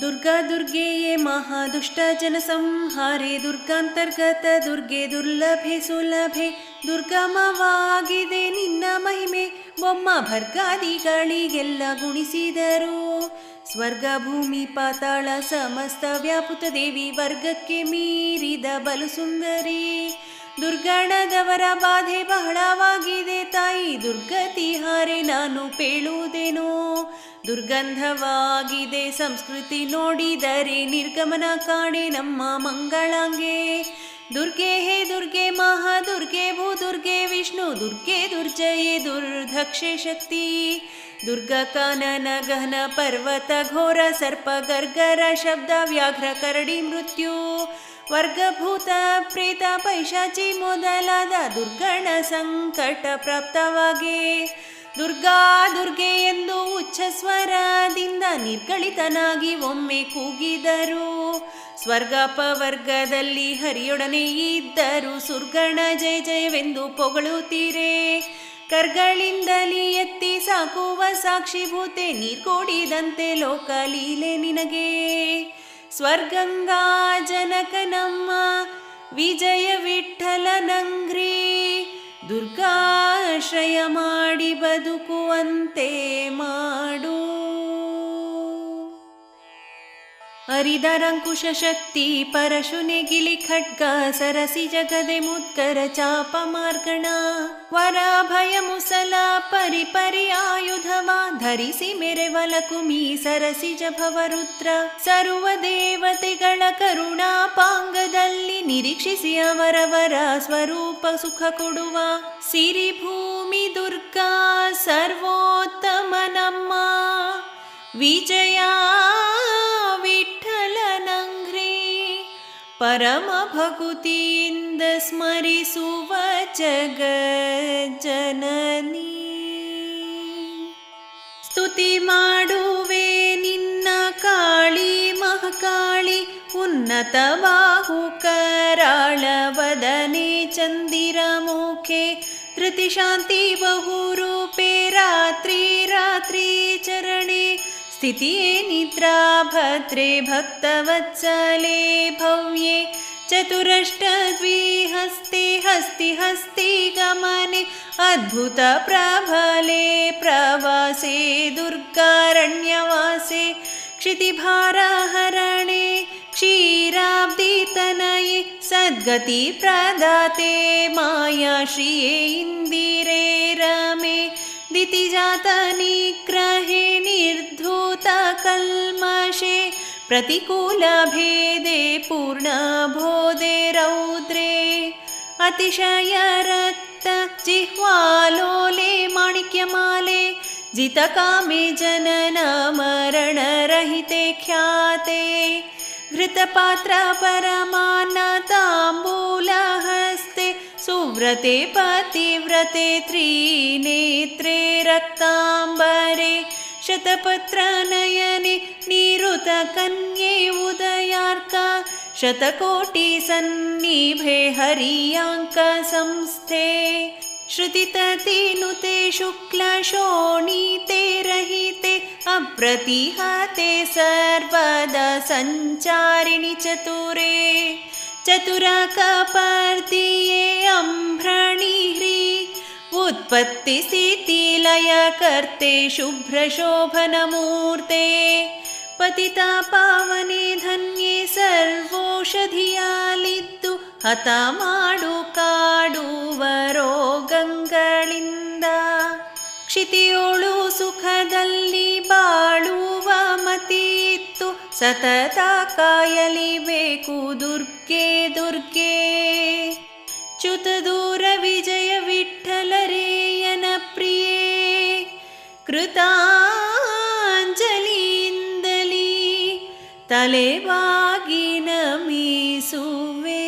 ದುರ್ಗಾ ದುರ್ಗೆಯೇ ಮಹಾದುಷ್ಟ ಜನಸಂಹಾರೆ, ದುರ್ಗಾಂತರ್ಗತ ದುರ್ಗೆ ದುರ್ಲಭೆ ಸುಲಭೆ, ದುರ್ಗಮವಾಗಿದೆ ನಿನ್ನ ಮಹಿಮೆ, ಬೊಮ್ಮ ಭರ್ಗಾದಿಗಳಿಗೆಲ್ಲ ಗುಣಿಸಿದರು. ಸ್ವರ್ಗ ಭೂಮಿ ಪಾತಾಳ ಸಮಸ್ತ ವ್ಯಾಪುತ ದೇವಿ, ವರ್ಗಕ್ಕೆ ಮೀರಿದ ಬಲು ಸುಂದರಿ. ದುರ್ಗಣದವರ ಬಾಧೆ ಬಹಳವಾಗಿದೆ ತಾಯಿ, ದುರ್ಗತಿ ಹಾರೆ ನಾನು ಪೇಳುವುದೇನೋ. ದುರ್ಗಂಧವಾಗಿದೆ ಸಂಸ್ಕೃತಿ ನೋಡಿದರೆ, ನಿರ್ಗಮನ ಕಾಣೆ ನಮ್ಮ ಮಂಗಳಾಂಗೆ. ದುರ್ಗೆ ಹೇ ದುರ್ಗೆ ಮಹಾದುರ್ಗೆ ಭೂದುರ್ಗೆ ವಿಷ್ಣು ದುರ್ಗೆ ದುರ್ಜಯೇ ದುರ್ಧಕ್ಷೆ ಶಕ್ತಿ. ದುರ್ಗ ಕಾನನ ಗಹನ ಪರ್ವತ ಘೋರ ಸರ್ಪ ಗರ್ಗರ ಶಬ್ದ ವ್ಯಾಘ್ರ ಕರಡಿ ಮೃತ್ಯು, ವರ್ಗಭೂತ ಪ್ರೇತ ಪೈಶಾಚಿ ಮೊದಲಾದ ದುರ್ಗಣ ಸಂಕಟ ಪ್ರಾಪ್ತವಾಗೆ. ದುರ್ಗಾ ದುರ್ಗೆ ಎಂದು ಉಚ್ಚಸ್ವರದಿಂದ ನಿರ್ಗಳಿತನಾಗಿ ಒಮ್ಮೆ ಕೂಗಿದರು. ಸ್ವರ್ಗಪವರ್ಗದಲ್ಲಿ ಹರಿಯೊಡನೆ ಇದ್ದರು, ಸುರ್ಗಣ ಜಯ ಜಯವೆಂದು ಪೊಗಳುತ್ತೀರೆ. ಕರ್ಗಳಿಂದಲಿ ಎತ್ತಿ ಸಾಕುವ ಸಾಕ್ಷಿಭೂತೆ, ನೀರ್ಕೋಡಿದಂತೆ ಲೋಕ ಲೀಲೆ ನಿನಗೆ. ಸ್ವರ್ಗಂಗಾ ಜನಕ ನಮ್ಮ ವಿಜಯ ವಿಠ್ಠಲನಂಗ್ರಿ, ದುರ್ಗಾಶ್ರಯ ಮಾಡಿ ಬದುಕುವಂತೆ ಮಾಡು. ಹರಿದರಂಕುಶ ಶಕ್ತಿ ಪರಶುನೆ ಗಿಲಿ ಖಡ್ಗ, ಸರಸಿ ಜಗದೆ ಮುದ್ಗರ ಚಾಪ ಮಾರ್ಗಣ, ವರ ಭಯ ಮುಸಲ ಪರಿ ಪರಿ ಆಯುಧವ ಧರಿಸಿ ಮೆರೆವಲ ಕುಮಿ ಸರಸಿ ಜಭವರುದ್ರ. ಸರ್ವ ದೇವತೆಗಳ ಕರುಣಾಪಾಂಗದಲ್ಲಿ ನಿರೀಕ್ಷಿಸಿ ಅವರವರ ಸ್ವರೂಪ ಸುಖ ಕೊಡುವ. ಸಿರಿ ಭೂಮಿ ದುರ್ಗಾ ಸರ್ವೋತ್ತಮ ನಮ್ಮ ವಿಜಯ ವಿಠ್ಠಲನಂಗ್ರಿ, ಪರಮ ಭಕುತಿಯಿಂದ ಸ್ಮರಿಸುವ ಜಗಜ್ಜನನಿ. ಸ್ತುತಿ ಮಾಡುವೆ ನಿನ್ನ ಕಾಳಿ ಮಹಾಕಾಳಿ, ಉನ್ನತ ಬಾಹು ಕರಾಳ ವದನೆ ಚಂದಿರ ಮುಖೆ, ಧೃತಿ ಶಾಂತಿ ಬಹುರೂಪೆ ರಾತ್ರಿ ರಾತ್ರಿ ಚರಣೆ, ಸ್ಥಿತಿಯೇ ನಿದ್ರಾ ಭದ್ರೇ ಭಕ್ತವತ್ಸಲೆ ಭವ್ಯೆ, ಚತುರಷ್ಟ ದ್ವಿಹಸ್ತೆ ಹಸ್ತಿ ಹಸ್ತಿ ಗಮನೆ, ಅದ್ಭುತ ಪ್ರಬಲೆ ಪ್ರವಾಸೆ ದುರ್ಗಾರಣ್ಯವಾಸೆ, ಕ್ಷಿತಿಭಾರ ಹರಣೆ ಕ್ಷೀರಾಬ್ಧಿತನಯೇ, ಸದ್ಗತಿ ಪ್ರದಾತೆ ಮಾಯಾಶ್ರಿಯೇ ಇಂದಿರೇ ರಮೆ, ದಿತಿಜಾತ ನಿಗ್ರಹೆ ನಿರ್ಧೂತ ಕಲ್ಮಷೆ, ಪ್ರತಿಕೂಲ ಭೇದೆ ಪೂರ್ಣ ಬೋಧೆ ರೌದ್ರೇ, ಅತಿಶಯ ರಕ್ತ ಜಿಹ್ವಾಲೋಲೆ ಮಾಣಿಕ್ಯಮಾಲೆ, ಜಿತ ಕಾಮೆ ಜನನ ಮರಣ ರಹಿತೆ ಖ್ಯಾತೆ, ಘೃತಪಾತ್ರ ಪರಮಾನ್ನ ತಾಂಬೂಲ ಹಸ್ತೆ, ಸುವ್ರತೆ ಪತಿವ್ರತೆ ತ್ರಿನೇತ್ರೆ ರಕ್ತಾಂಬರೆ, ಶತಪತ್ರ ನಯನೆ ನಿರುತ ಕನ್ಯೆ ಉದಯಾರ್ಕ, ಶತಕೋಟಿ ಸನ್ನಿಭೆ ಹರಿಯಾಂಕ ಸಂಸ್ಥೆ, ಶ್ರುತಿತತಿನುತೆ ಶುಕ್ಲ ಶೋಣಿತೆ ರಹಿತೆ, ಅಪ್ರತಿಹತೆ ಸರ್ವದ ಸಂಚಾರಿಣಿ ಚತುರೇ, ಚತುರ ಕಪರ್ದಿಯೇ ಅಂಭ್ರಣಿ ಹ್ರೀ, ಉತ್ಪತ್ತಿ ಸ್ಥಿತಿ ಲಯ ಕರ್ತೆ ಶುಭ್ರ ಶೋಭನ ಮೂರ್ತೆ, ಪತಿತ ಪಾವನೆ ಧನ್ಯೆ ಸರ್ವೋಷಧಿಯಾಲಿದ್ದು, ಹತ ಮಾಡು ಕಾಡುವ ರೋಗಗಳಿಂದ, ಕ್ಷಿತಿಯೋಳು ಸುಖದಲ್ಲಿ ಬಾಳುವ ಮತಿಯಿತ್ತು, ಸತತ ಕಾಯಲಿಬೇಕು ದುರ್ಗೆ ದುರ್ಗೆ. ಚ್ಯುತ ದೂರ ವಿಜಯ ವಿಠ್ಠಲರೇಯನ ಪ್ರಿಯೇ, ಕೃತಾಂಜಲಿಯಿಂದಲೀ ತಲೆಬಾಗಿ ನಮಿಸುವೆ.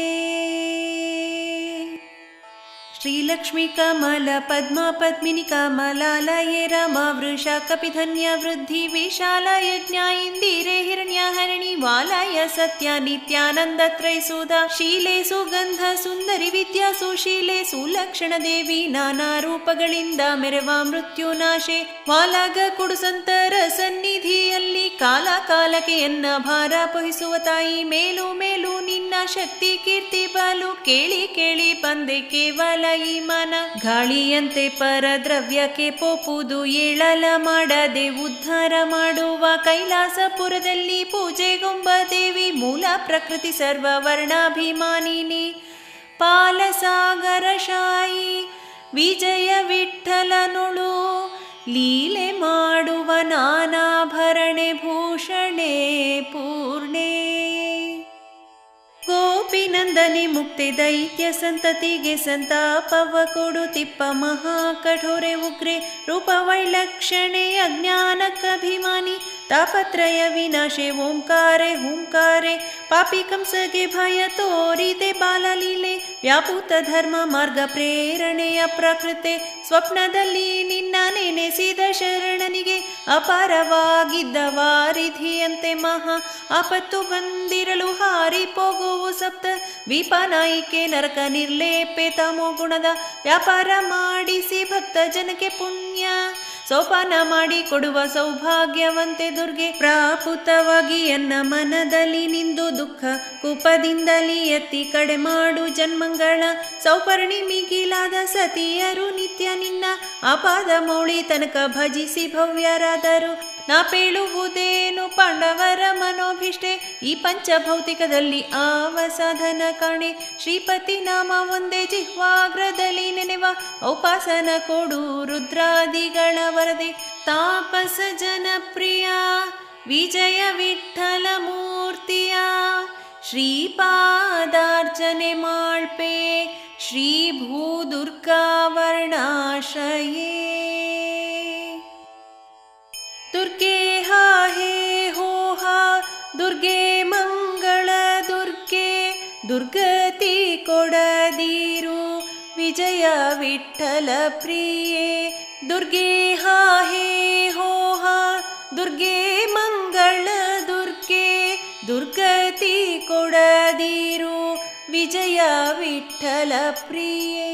ಶ್ರೀಲಕ್ಷ್ಮೀ ಕಮಲ ಪದ್ಮ ಪದ್ಮಿನಿ ಕಮಲಾಲಯೇ ರಮಾ ವೃಷ ಕಪಿಧನ್ಯ ವೃದ್ಧಿ ವಿಶಾಲ ಯಜ್ಞ ಇಂದಿರೆ ಹಿರಣ್ಯ ಹರಣಿ ವಾಲಯ ಸತ್ಯ ನಿತ್ಯಾನಂದ ತ್ರೈಸುಧ ಶೀಲೆ ಸುಗಂಧ ಸುಂದರಿ ವಿದ್ಯಾ ಸುಶೀಲೆ ಸುಲಕ್ಷಣ ದೇವಿ ನಾನಾ ರೂಪಗಳಿಂದ ಮೆರವ ಮೃತ್ಯುನಾಶೆ ವಾಲಗ ಕೊಡು ಸಂತರ ಸನ್ನಿಧಿಯಲ್ಲಿ ಕಾಲ ಕಾಲಕ್ಕೆ ಎನ್ನ ಭಾರ ಪೊಹಿಸುವ ತಾಯಿ ಮೇಲು ಮೇಲು ನಿನ್ನ ಶಕ್ತಿ ಕೀರ್ತಿ ಬಾಲು ಕೇಳಿ ಕೇಳಿ ಬಂದೆ ಕೇವಲ ಈ ಮನ ಗಾಳಿಯಂತೆ ಪರದ್ರವ್ಯಕ್ಕೆ ಪೋಪುದು ಏಳಲ ಮಾಡದೆ ಉದ್ಧಾರ ಮಾಡುವ ಕೈಲಾಸಪುರದಲ್ಲಿ ಪೂಜೆಗೊಂಬ ದೇವಿ ಮೂಲ ಪ್ರಕೃತಿ ಸರ್ವ ವರ್ಣಾಭಿಮಾನಿನಿ ಪಾಲಸಾಗರ ಶಾಯಿ ವಿಜಯ ವಿಠಲನುಳು ಲೀಲೆ ಮಾಡುವ ನಾನಾಭರಣೆ ಭೂಷಣೆ ಪೂರ್ಣೆ ಗೋಪಿನಂದನೆ ಮುಕ್ತಿ ದೈತ್ಯ ಸಂತತಿಗೆ ಸಂತಾಪವ ಕೊಡು ತಿಪ್ಪ ಮಹಾ ಕಠೋರೆ ಉಗ್ರೆ ರೂಪ ವೈಲಕ್ಷಣೆ ಅಜ್ಞಾನಕ್ಕಭಿಮಾನಿ ತಾಪತ್ರಯ ವಿನಾಶೆ ಓಂಕಾರೆ ಹೂಂಕಾರೆ ಪಾಪಿ ಕಂಸಗೆ ಭಯ ತೋರಿದೆ ಬಾಲಲೀಲೆ ವ್ಯಾಪೂತ ಧರ್ಮ ಮಾರ್ಗ ಪ್ರೇರಣೆಯ ಪ್ರಕೃತೆ ಸ್ವಪ್ನದಲ್ಲಿ ನಿನ್ನ ನೆನೆಸಿದ ಶರಣನಿಗೆ ಅಪಾರವಾಗಿದ್ದ ವಾರಿಧಿಯಂತೆ ಮಹಾ ಆಪತ್ತು ಬಂದಿರಲು ಹಾರಿ ಹೋಗುವು ಸಪ್ತ ವಿಪನಾಯಿಕೆ ನರಕ ನಿರ್ಲೇಪೆ ತಮೋ ಗುಣದ ವ್ಯಾಪಾರ ಮಾಡಿಸಿ ಭಕ್ತ ಜನಕ್ಕೆ ಪುಣ್ಯ ಸೋಪಾನ ಮಾಡಿ ಕೊಡುವ ಸೌಭಾಗ್ಯವಂತೆ ದುರ್ಗೆ ಪ್ರಾಪುತವಾಗಿ ಎನ್ನ ಮನದಲ್ಲಿ ನಿಂದು ದುಃಖ ಕೂಪದಿಂದಲಿ ಎತ್ತಿ ಕಡೆ ಮಾಡು ಜನ್ಮಂಗಳ ಸೌಪರ್ಣಿ ಮಿಗಿಲಾದ ಸತಿಯರು ನಿತ್ಯ ನಿನ್ನ ಅಪಾದ ಮೌಳಿ ತನಕ ಭಜಿಸಿ ಭವ್ಯರಾದರು ನಾ ಪೇಳುವುದೇನು ಪಾಂಡವರ ಮನೋಭಿಷ್ಟೆ ಈ ಪಂಚಭೌತಿಕದಲ್ಲಿ ಆವ ಸಾಧನ ಕಾಣೆ ಶ್ರೀಪತಿ ನಾಮ ಒಂದೇ ಜಿಹ್ವಾಗ್ರದಲ್ಲಿ ನೆನೆವ ಔಪಾಸನ ಕೊಡು ರುದ್ರಾದಿಗಳ ವರದೆ ತಾಪಸ ಜನಪ್ರಿಯ ವಿಜಯ ವಿಠಲ ಮೂರ್ತಿಯ ಶ್ರೀಪಾದಾರ್ಚನೆ ಮಾಳ್ಪೆ ಶ್ರೀ ಭೂದುರ್ಗಾ ವರ್ಣಾಶ್ರಯೇ ದುರ್ಗೆ ಹಾ ಹೇ ಹೋ ಹಾ ದುರ್ಗೆ ಮಂಗಳ ದುರ್ಗೆ ದುರ್ಗತಿ ಕೊಡದಿರು ವಿಜಯ ವಿಠಲ ಪ್ರಿಯೆ ದುರ್ಗೆ ಹಾ ಹೇ ಹೋ ಹಾ ದುರ್ಗೆ ಮಂಗಳ ದುರ್ಗೆ ದುರ್ಗತಿ ಕೊಡದಿರು ವಿಜಯ ವಿಠಲ ಪ್ರಿಯೆ.